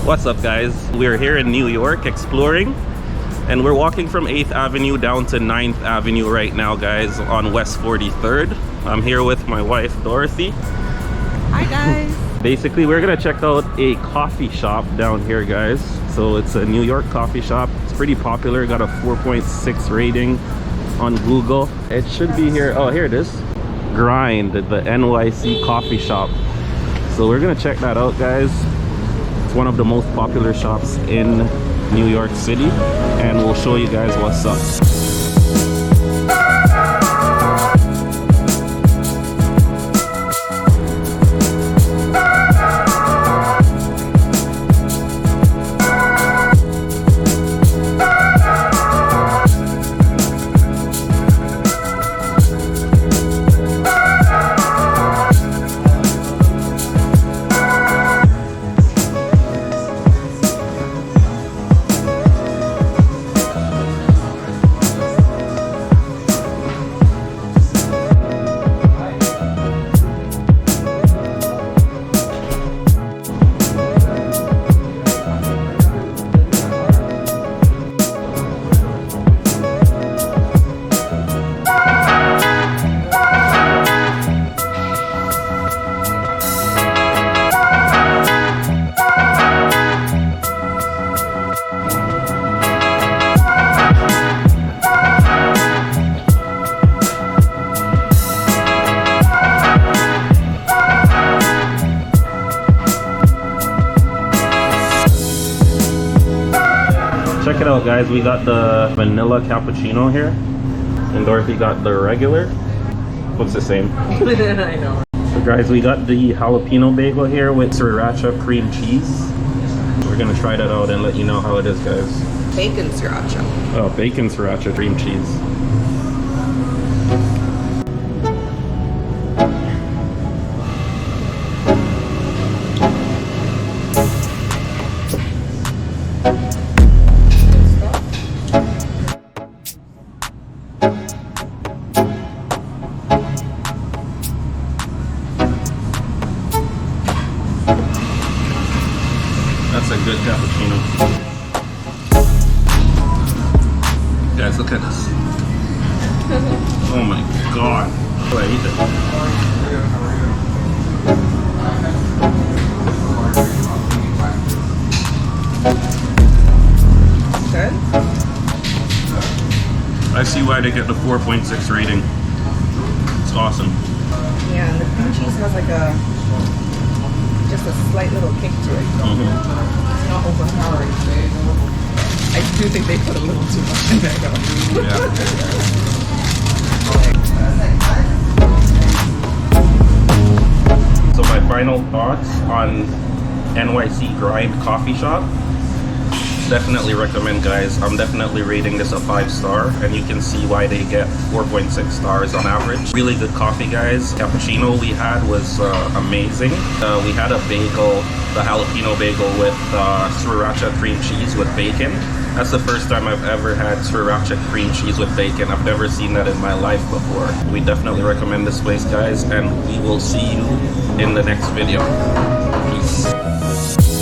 What's up, guys? We're here in New York exploring, and we're walking from 8th Avenue down to 9th Avenue right now, guys, on West 43rd. I'm here with my wife, Dorothy. Hi, guys. Basically, we're gonna check out a coffee shop down here, guys. So it's a New York coffee shop. It's pretty popular. Got a 4.6 rating on Google. It should be here. Oh, here it is. Grind, the NYC Coffee Shop. So we're gonna check that out, guys. It's one of the most popular shops in New York City, and we'll show you guys what's up. Check it out, guys. We got the vanilla cappuccino here, and Dorothy got the regular. Looks the same. I know. So guys, we got the jalapeno bagel here with sriracha cream cheese. We're gonna try that out and let you know how it is, guys. Bacon sriracha. Oh, bacon sriracha cream cheese. That's a good cappuccino. Guys, look at this. Oh my god. Oh, I eat it. Good? I see why they get the 4.6 rating. It's awesome. Yeah, and the cream cheese has like just a slight little kick to it. It's not overpowering. I do think they put a little too much in there, though. Yeah. So my final thoughts on NYC Grind Coffee Shop. Definitely recommend, guys. I'm definitely rating this a 5-star, and you can see why they get 4.6 stars on average. Really good coffee, guys. Cappuccino we had was amazing. We had a bagel, the jalapeno bagel with sriracha cream cheese with bacon. That's the first time I've ever had sriracha cream cheese with bacon. I've never seen that in my life before. We definitely recommend this place, guys, and we will see you in the next video. Peace.